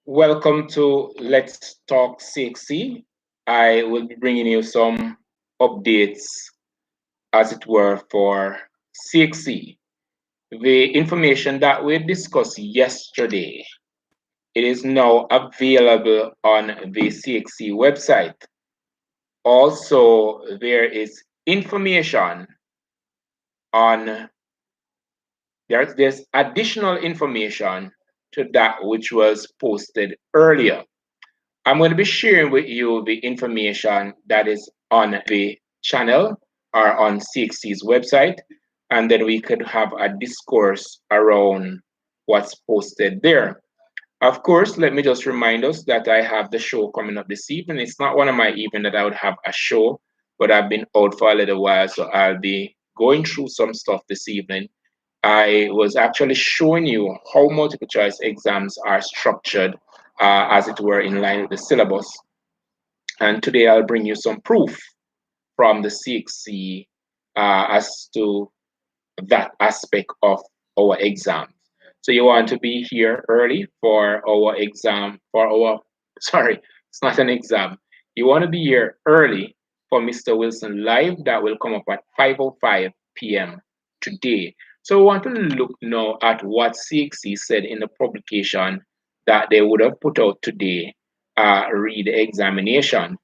Welcome to Let's Talk CXC. I will be bringing you some updates, as it were, for CXC. The information that we discussed yesterday, it is now available on the CXC website. Also, there is information on there's additional information to that which was posted earlier. I'm going to be sharing with you the information that is on the channel or on CXC's website, and then we could have a discourse around what's posted there. Of course, let me just remind us that I have the show coming up this evening. It's not one of my evenings that I would have a show, but I've been out for a little while, so I'll be going through some stuff this evening. I was actually showing you how multiple choice exams are structured, as it were, in line with the syllabus. And today I'll bring you some proof from the CXC as to that aspect of our exam. So you want to be here early for our exam, sorry, it's not an exam. You want to be here early for Mr. Wilson Live that will come up at 5:05 p.m. today. So we want to look now at what CXC said in the publication that they would have put out today, read the examination.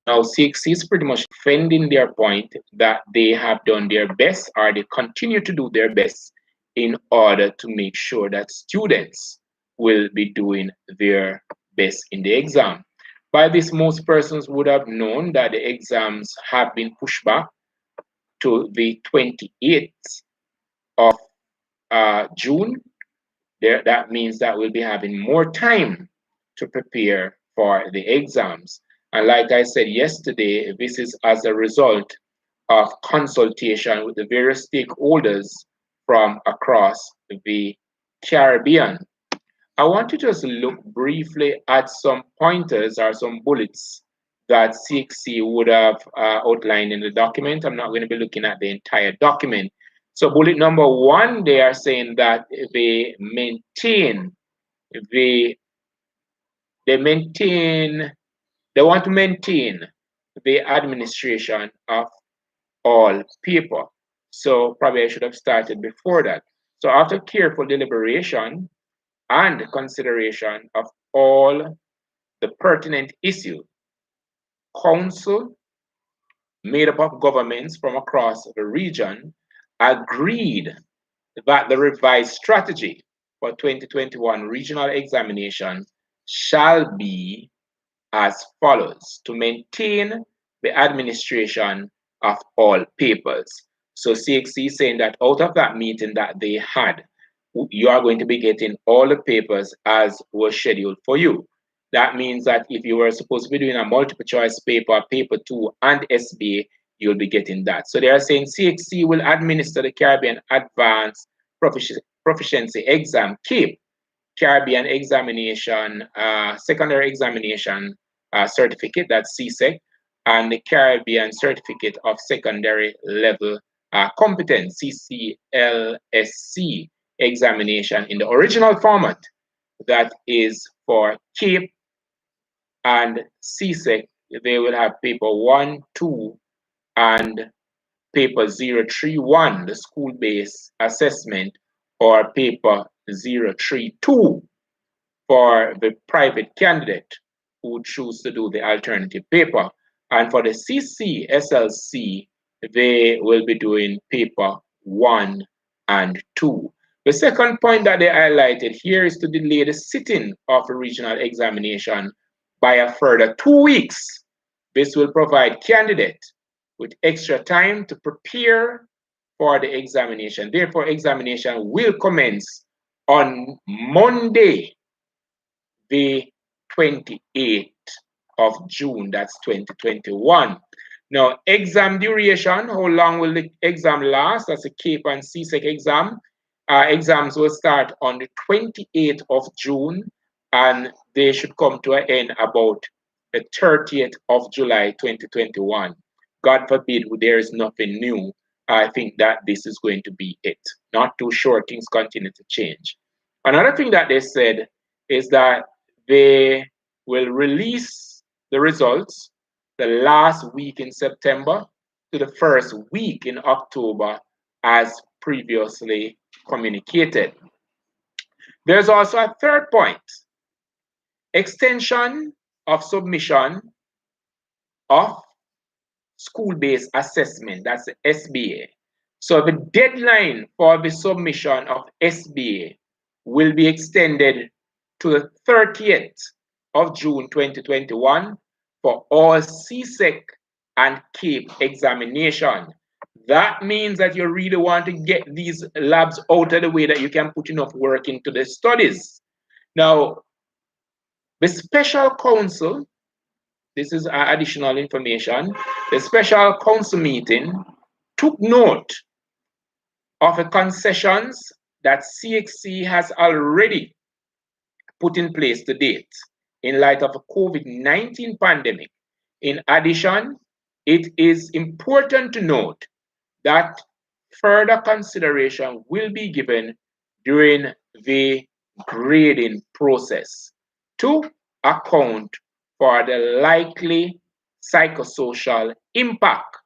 Now, CXC is pretty much defending their point that they have done their best or they continue to do their best in order to make sure that students will be doing their best in the exam. By this, most persons would have known that the exams have been pushed back to the 28th of June. That means that we'll be having more time to prepare for the exams. And like I said yesterday, this is as a result of consultation with the various stakeholders from across the Caribbean. I want to just look briefly at some pointers or some bullets that CXC would have outlined in the document. I'm not going to be looking at the entire document. So bullet number one, they are saying that the they maintain they want to maintain the administration of all people. So probably I should have started before that. So after careful deliberation and consideration of all the pertinent issues, council made up of governments from across the region agreed that the revised strategy for 2021 regional examination shall be as follows: to maintain the administration of all papers. So CXC is saying that out of that meeting that they had, you are going to be getting all the papers as was scheduled for you. That means that if you were supposed to be doing a multiple choice paper, paper two, and SBA, you'll be getting that. So they are saying CXC will administer the Caribbean Advanced Proficiency Exam, CAPE, Caribbean Examination, Secondary Examination Certificate, that's CSEC, and the Caribbean Certificate of Secondary Level Competence, CCLSC examination in the original format, that is for CAPE and CSEC. They will have paper 1, 2, and paper 031, the school-based assessment, or paper 032 for the private candidate who choose to do the alternative paper. And for the CCSLC, they will be doing paper 1 and 2. The second point that they highlighted here is to delay the sitting of a regional examination by a further 2 weeks. This will provide candidates with extra time to prepare for the examination. Therefore, examination will commence on Monday, the 28th of June, that's 2021. Now, exam duration, how long will the exam last? That's a CAPE and CSEC exam. Exams will start on the 28th of June, and they should come to an end about the 30th of July 2021. God forbid there is nothing new. I think that this is going to be it. Not too sure, things continue to change. Another thing that they said is that they will release the results the last week in September to the first week in October, as previously communicated. There's also a third point: extension of submission of school-based assessment, that's the SBA. So the deadline for the submission of SBA will be extended to the 30th of June 2021 for all CSEC and CAPE examination. That means that you really want to get these labs out of the way, that you can put enough work into the studies. Now, the special counsel, this is additional information, the special council meeting took note of the concessions that CXC has already put in place to date in light of the COVID-19 pandemic. In addition, it is important to note that further consideration will be given during the grading process to account for the likely psychosocial impact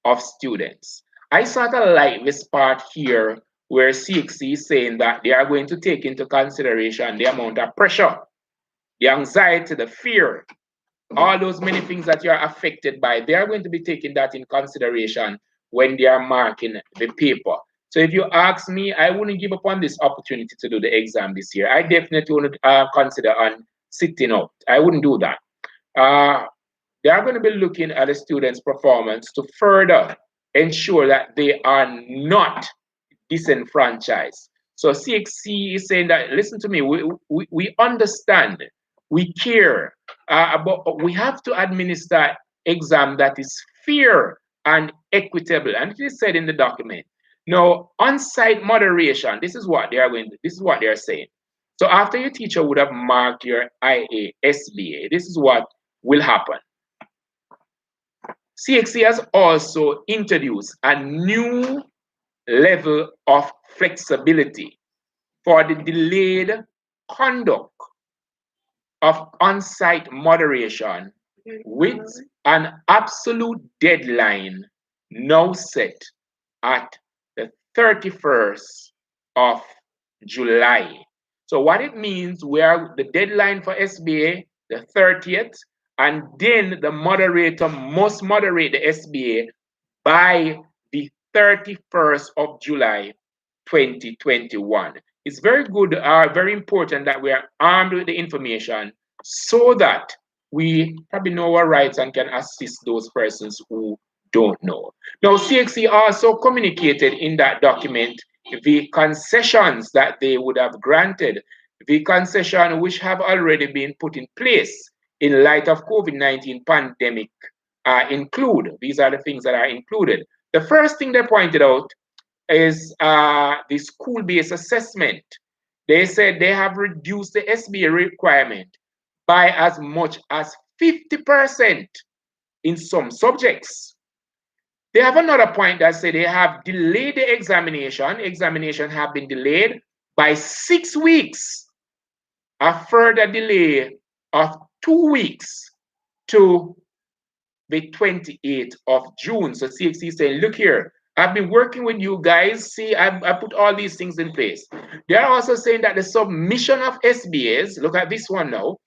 of students. I sort of like this part here where CXC is saying that they are going to take into consideration the amount of pressure, the anxiety, the fear, all those many things that you're affected by. They are going to be taking that in consideration when they are marking the paper. So if you ask me, I wouldn't give up on this opportunity to do the exam this year. I definitely would consider on sitting out. I wouldn't do that. They are going to be looking at the students' performance to further ensure that they are not disenfranchised. So CXC is saying that, listen to me, we understand, we care, but we have to administer exam that is fair and equitable. And it is said in the document. Now, on-site moderation, this is what this is what they are saying. So after your teacher would have marked your IA, SBA, this is what will happen. CXC has also introduced a new level of flexibility for the delayed conduct of on-site moderation, with an absolute deadline now set at the 31st of July. So what it means, where the deadline for SBA, the 30th, and then the moderator must moderate the SBA by the 31st of July 2021. It's very good, very important that we are armed with the information so that we probably know our rights and can assist those persons who don't know. Now, CXC also communicated in that document the concessions that they would have granted, the concession which have already been put in place in light of COVID-19 pandemic include. These are the things that are included. The first thing they pointed out is the school-based assessment. They said they have reduced the SBA requirement by as much as 50% in some subjects. They have another point that said they have delayed the examination. Examination have been delayed by 6 weeks. A further delay of 2 weeks to the 28th of June. So CXC is saying, look here, I've been working with you guys. See, I put all these things in place. They are also saying that the submission of SBAs, look at this one now,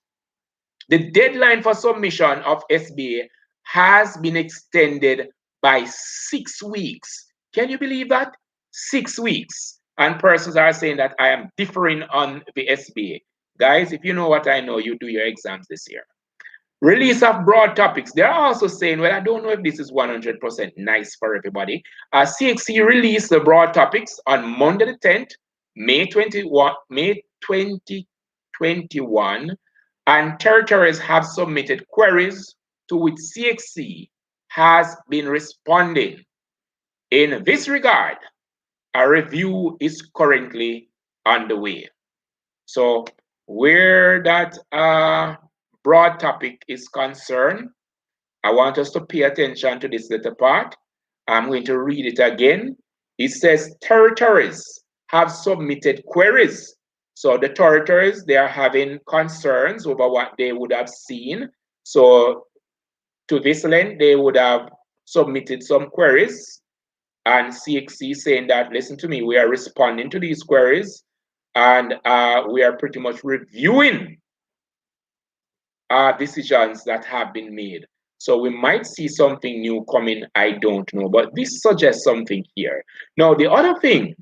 the deadline for submission of SBA has been extended by 6 weeks. Can you believe that? 6 weeks. And persons are saying that I am differing on the SBA. Guys, if you know what I know, you do your exams this year. Release of broad topics. They're also saying, well, I don't know if this is 100% nice for everybody. CXC released the broad topics on Monday the 10th, May 2021, and territories have submitted queries to which CXC has been responding. In this regard, a review is currently underway. So where that broad topic is concerned, I want us to pay attention to this little part. I'm going to read it again. It says territories have submitted queries So the territories, they are having concerns over what they would have seen. So to this length, they would have submitted some queries, and CXC saying that, listen to me, we are responding to these queries, and we are pretty much reviewing decisions that have been made. So we might see something new coming, I don't know, but this suggests something here. Now, the other thing,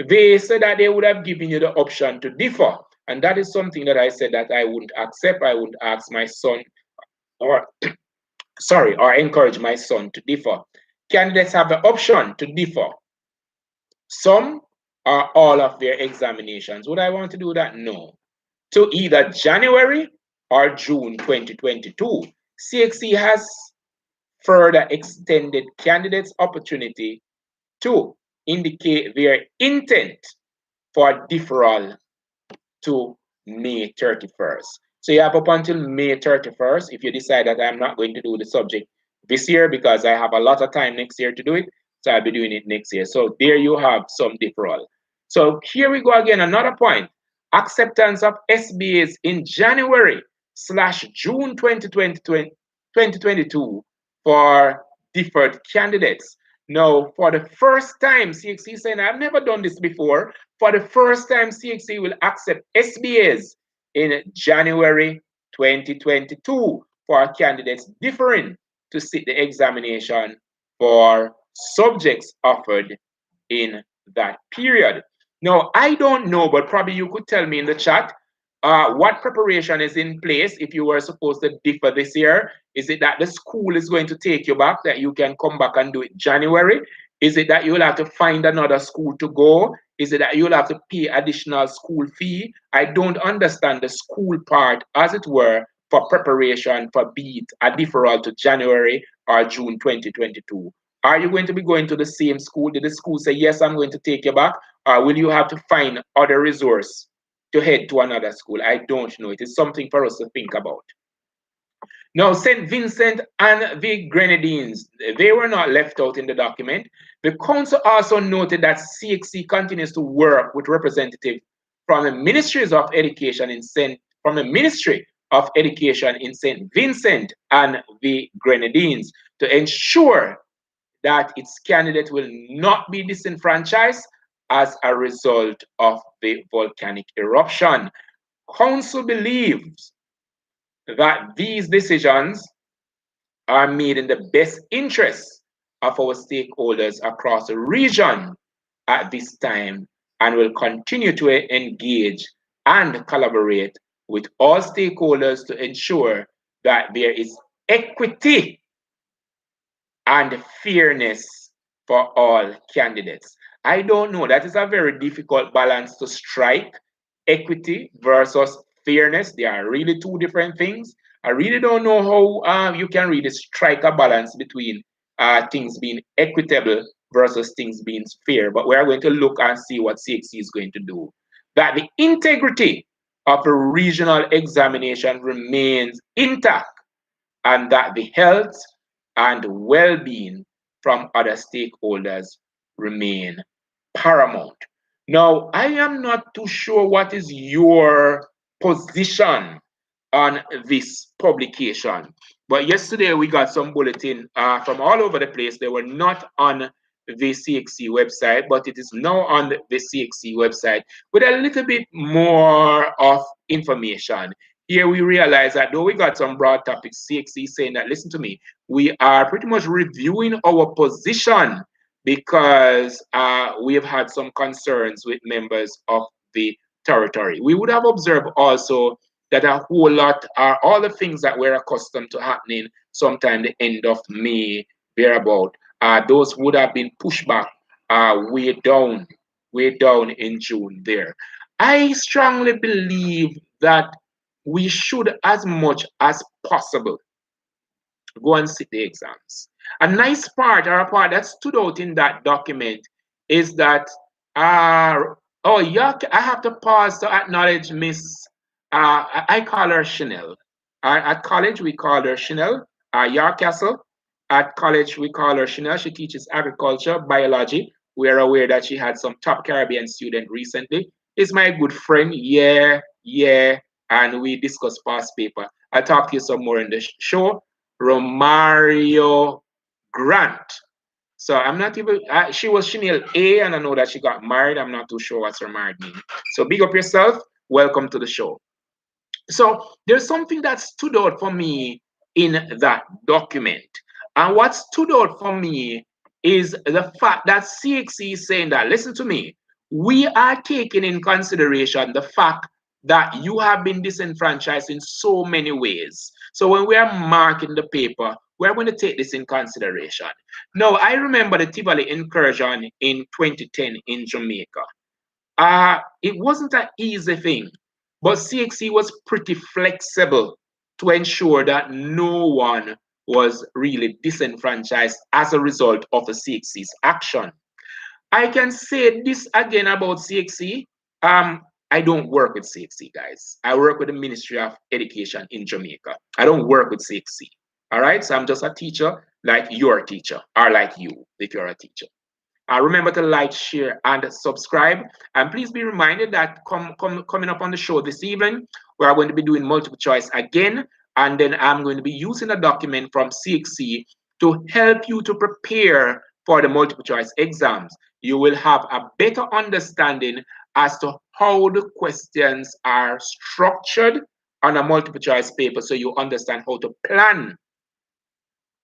they said that they would have given you the option to differ. And that is something that I said that I wouldn't accept. I wouldn't ask my son, or sorry, or encourage my son to differ. Candidates have the option to differ some or all of their examinations. Would I want to do that? No. To either January or June 2022. CXC has further extended candidates' opportunity to indicate their intent for deferral to May 31st. So you have up until May 31st if you decide that I'm not going to do the subject this year because I have a lot of time next year to do it. So I'll be doing it next year. So there you have some deferral. So here we go again, another point. Acceptance of SBAs in January/June 2022 for deferred candidates. Now, for the first time, CXC is saying, I've never done this before. For the first time, CXC will accept SBAs in January 2022 for candidates differing to sit the examination for subjects offered in that period. Now, I don't know, but probably you could tell me in the chat what preparation is in place if you were supposed to differ this year. Is it that the school is going to take you back, that you can come back and do it January? Is it that you'll have to find another school to go? Is it that you'll have to pay additional school fee? I don't understand the school part, as it were, for preparation for be it a deferral to January or June 2022. Are you going to be going to the same school? Did the school say, yes, I'm going to take you back? Or will you have to find other resource to head to another school? I don't know. It is something for us to think about. Now, St. Vincent and the Grenadines, they were not left out in the document. The council also noted that CXC continues to work with representatives from the Ministries of Education in from the Ministry of Education in St. Vincent and the Grenadines to ensure that its candidate will not be disenfranchised as a result of the volcanic eruption. Council believes that these decisions are made in the best interest of our stakeholders across the region at this time and will continue to engage and collaborate with all stakeholders to ensure that there is equity and fairness for all candidates. I don't know. That is a very difficult balance to strike. Equity versus fairness. They are really two different things. I really don't know how you can really strike a balance between things being equitable versus things being fair. But we are going to look and see what CXC is going to do. That the integrity of a regional examination remains intact and that the health and well-being from other stakeholders remain paramount. Now, I am not too sure what is your position on this publication, but yesterday we got some bulletin from all over the place. They were not on the CXC website, but it is now on the CXC website with a little bit more of information. Here we realize that though we got some broad topics, CXC saying that, listen to me, we are pretty much reviewing our position because we have had some concerns with members of the territory. We would have observed also that a whole lot are all the things that we're accustomed to happening sometime the end of May, thereabout. Those would have been pushed back way down in June there. I strongly believe that we should, as much as possible, go and sit the exams. A nice part, or a part that stood out in that document, is that oh yeah, I have to pause to acknowledge Miss I call her Chanel. At college we call her Chanel. York Castle. At college we call her Chanel. She teaches agriculture, biology. We are aware that she had some top Caribbean student recently He's my good friend. Yeah, yeah. And we discuss past paper. I'll talk to you some more in the show. Romario Grant. So I'm not even, she was Chanel A, and I know that she got married. I'm not too sure what's her married name. So big up yourself. Welcome to the show. So there's something that stood out for me in that document. And what stood out for me is the fact that CXC is saying that, listen to me, we are taking in consideration the fact that you have been disenfranchised in so many ways. So when we are marking the paper, we're going to take this in consideration. Now, I remember the Tivoli incursion in 2010 in Jamaica. It wasn't an easy thing, but CXC was pretty flexible to ensure that no one was really disenfranchised as a result of the CXC's action. I can say this again about CXC. I don't work with CXC, guys. I work with the Ministry of Education in Jamaica. I don't work with CXC. All right, so I'm just a teacher like you're a teacher, or like you if you're a teacher. Remember to like, share, and subscribe. And please be reminded that coming up on the show this evening, we are going to be doing multiple choice again. And then I'm going to be using a document from CXC to help you to prepare for the multiple choice exams. You will have a better understanding as to how the questions are structured on a multiple choice paper so you understand how to plan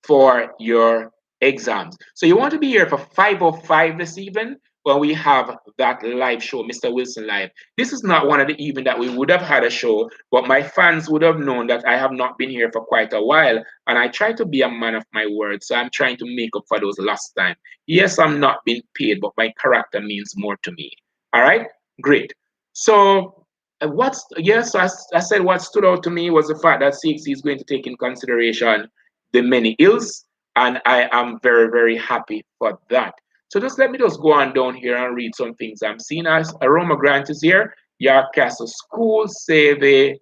for your exams. So you want to be here for 5:05 this evening when we have that live show, Mr. Wilson Live. This is not one of the evening that we would have had a show, but my fans would have known that I have not been here for quite a while, and I try to be a man of my word, so I'm trying to make up for those lost time. Yes, I'm not being paid, but my character means more to me. All right, great. So what's yes, I said what stood out to me was the fact that CXC is going to take in consideration the many ills, and I am very, very happy for that. So just let me just go on down here and read some things I'm seeing. As Aroma Grant is here, York Castle School say they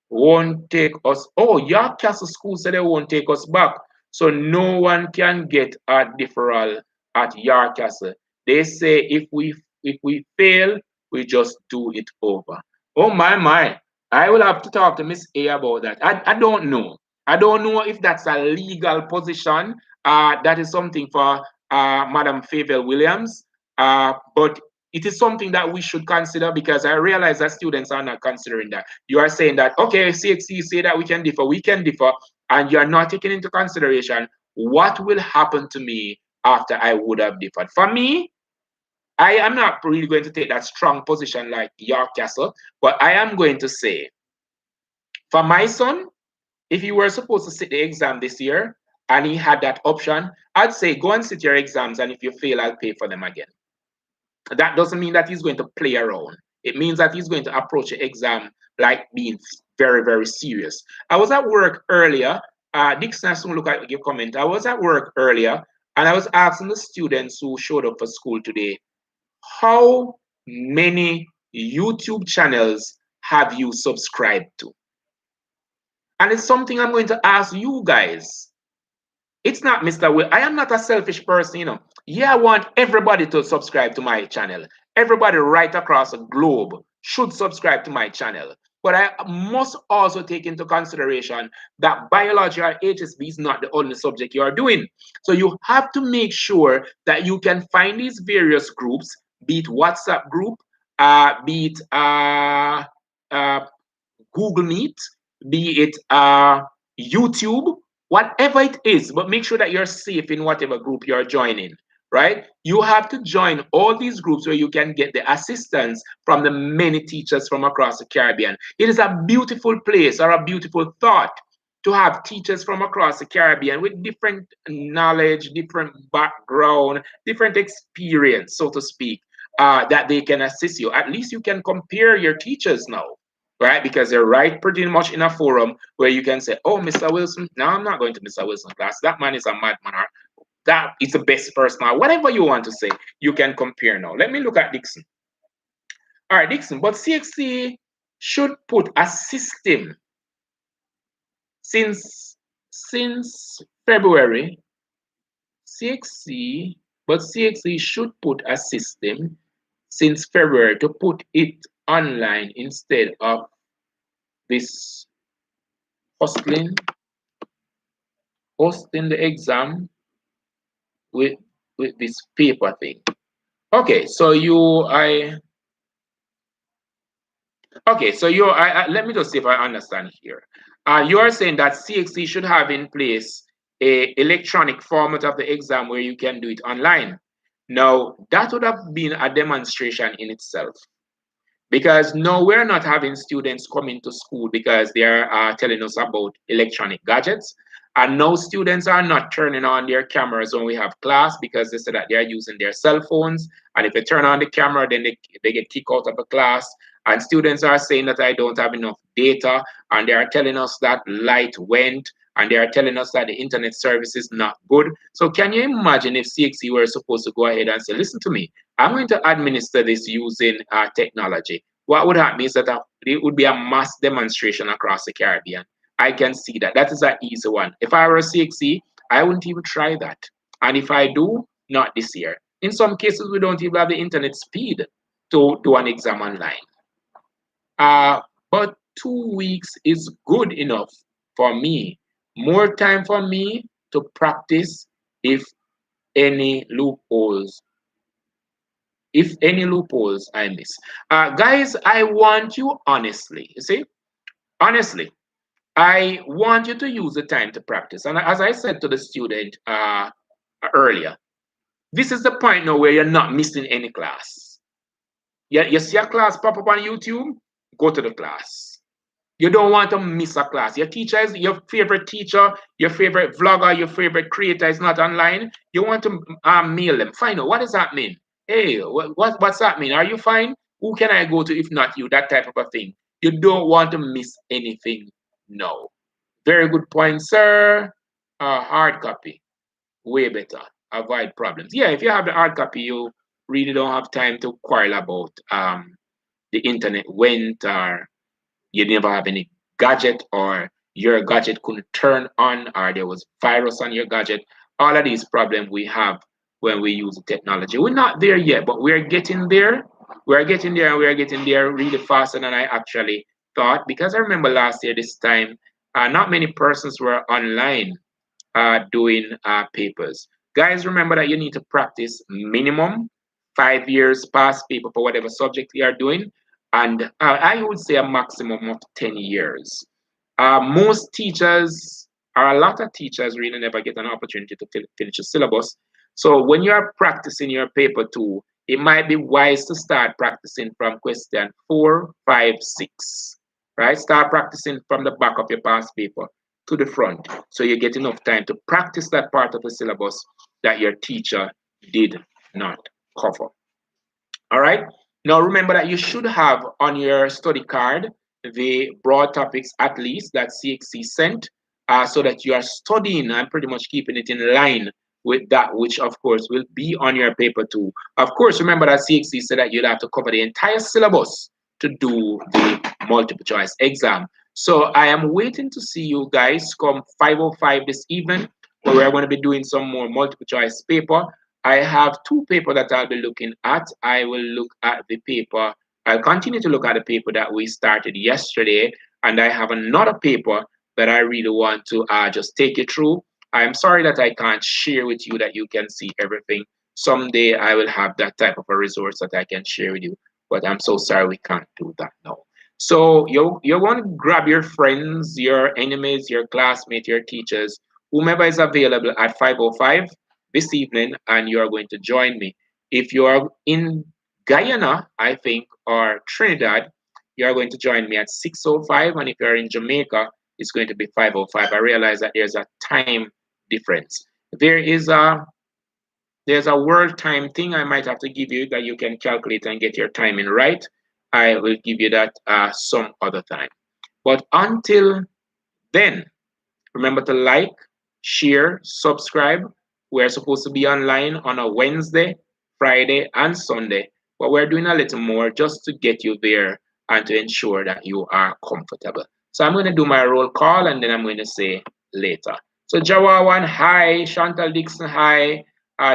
won't take us. Oh, York Castle School said they won't take us back. So no one can get a deferral at York Castle. They say if we fail, we just do it over. Oh my. I will have to talk to Miss A about that. I don't know. I don't know if that's a legal position. That is something for Madam Favell Williams. But it is something that we should consider because I realize that students are not considering that. You are saying that, okay, CXC say that we can differ, and you're not taking into consideration what will happen to me after I would have differed. For me, I am not really going to take that strong position like York Castle, but I am going to say, for my son, if you were supposed to sit the exam this year and he had that option, I'd say go and sit your exams, and if you fail, I'll pay for them again. That doesn't mean that he's going to play around. It means that he's going to approach the exam like being very, very serious. I was at work earlier. Dixon, I soon look at your comment. I was at work earlier and I was asking the students who showed up for school today, how many YouTube channels have you subscribed to? And it's something I'm going to ask you guys. It's not Mr. Will. I am not a selfish person, you know. Yeah, I want everybody to subscribe to my channel. Everybody right across the globe should subscribe to my channel. But I must also take into consideration that biology or HSB is not the only subject you are doing. So you have to make sure that you can find these various groups, be it WhatsApp group, be it uh, Google Meet, be it YouTube, whatever it is, but make sure that you're safe in whatever group you're joining, right? You have to join all these groups where you can get the assistance from the many teachers from across the Caribbean. It is a beautiful place or a beautiful thought to have teachers from across the Caribbean with different knowledge, different background, different experience, so to speak, that they can assist you. At least you can compare your teachers now, right? Because they're right pretty much in a forum where you can say, oh, Mr. Wilson, no, I'm not going to Mr. Wilson's class. That man is a madman. Or that is the best person. Or whatever you want to say, you can compare now. Let me look at Dixon. All right, Dixon, but CXC should put a system since February. CXC, but CXC should put a system since February to put it online instead of this hosting hosting the exam with this paper thing. Okay, so let me just see if I understand here. You are saying that CXC should have in place a electronic format of the exam where you can do it online. Now, that would have been a demonstration in itself. Because no, we're not having students coming to school because they're telling us about electronic gadgets. And no, students are not turning on their cameras when we have class because they say that they're using their cell phones. And if they turn on the camera, then they get kicked out of the class. And students are saying that I don't have enough data. And they are telling us that light went. And they are telling us that the internet service is not good. So can you imagine if CXC were supposed to go ahead and say, listen to me, I'm going to administer this using technology. What would happen is that it would be a mass demonstration across the Caribbean. I can see that. That is an easy one. If I were a CXC, I wouldn't even try that. And if I do, not this year. In some cases, we don't even have the internet speed to do an exam online. But 2 weeks is good enough for me. More time for me to practice if any loopholes I miss. Guys, I want you honestly, you see, honestly, I want you to use the time to practice. And as I said to the student earlier, this is the point now where you're not missing any class. You see a class pop up on YouTube, go to the class. You don't want to miss a class. Your teacher is your favorite teacher, your favorite vlogger, your favorite creator is not online. You want to mail them. Find out what does that mean? Hey, what's that mean? Are you fine? Who can I go to if not you? That type of a thing. You don't want to miss anything. No. Very good point, sir. Hard copy. Way better. Avoid problems. Yeah, if you have the hard copy, you really don't have time to quarrel about the internet went or you never have any gadget or your gadget couldn't turn on or there was virus on your gadget. All of these problems we have when we use technology. We're not there yet, but we're getting there. We're getting there and we're getting there really faster than I actually thought. Because I remember last year this time, not many persons were online doing papers. Guys, remember that you need to practice minimum 5 years past paper for whatever subject you are doing, and I would say a maximum of 10 years. Most teachers, or a lot of teachers, really never get an opportunity to finish a syllabus. So when you are practicing your paper two, it might be wise to start practicing from question 4, 5, 6. Right? Start practicing from the back of your past paper to the front so you get enough time to practice that part of the syllabus that your teacher did not cover. All right. Now remember that you should have on your study card the broad topics at least that CXC sent so that you are studying and pretty much keeping it in line with that which of course will be on your paper too. Of course, remember that CXC said that you'll have to cover the entire syllabus to do the multiple choice exam. So I am waiting to see you guys come 5:05 this evening where we're going to be doing some more multiple choice paper. I have two papers that I'll be looking at. I will look at the paper. I'll continue to look at the paper that we started yesterday. And I have another paper that I really want to just take you through. I'm sorry that I can't share with you that you can see everything. Someday I will have that type of a resource that I can share with you. But I'm so sorry we can't do that now. So you want to grab your friends, your enemies, your classmates, your teachers, whomever is available at 5:05 this evening, and you are going to join me. If you are in Guyana, I think, or Trinidad, you are going to join me at 6:05, and if you're in Jamaica, it's going to be 5:05. I realize that there's a time difference. There's a world time thing I might have to give you that you can calculate and get your timing right. I will give you that some other time. But until then, remember to like, share, subscribe. We're supposed to be online on a Wednesday, Friday, and Sunday, but we're doing a little more just to get you there and to ensure that you are comfortable. So I'm going to do my roll call and then I'm going to say later. So Jawawan, hi. Chantal Dixon, hi.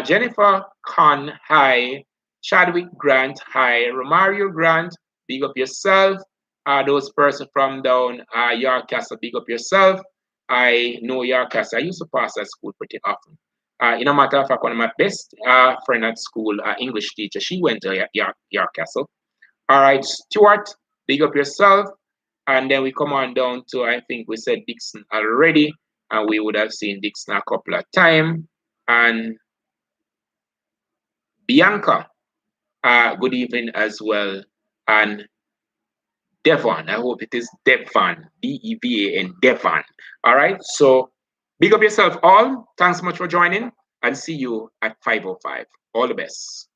Jennifer Khan, hi. Chadwick Grant, hi. Romario Grant, big up yourself. Those person from down York Castle, big up yourself. I know York Castle. I used to pass that school pretty often. In a matter of fact, one of my best friend at school, English teacher, she went to York Castle. All right, Stuart, big up yourself. And then we come on down to, I think we said Dixon already, and we would have seen Dixon a couple of times. And Bianca, good evening as well. And Devon, I hope it is Devon, Devan, Devon. All right, so big up yourself all. Thanks so much for joining, and see you at 5:05. All the best.